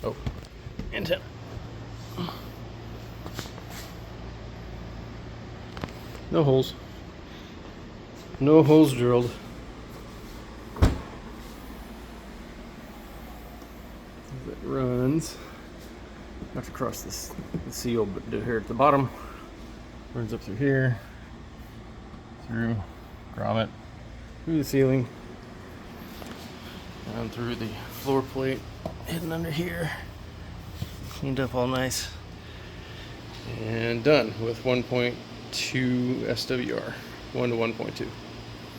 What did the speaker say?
Oh, antenna. No holes. No holes drilled. As it runs, I have to cross this the seal, but here at the bottom, runs up through here, through grommet, through the ceiling, down through the floor plate, hidden under here, cleaned up all nice, and done with 1.2 SWR, 1 to 1.2.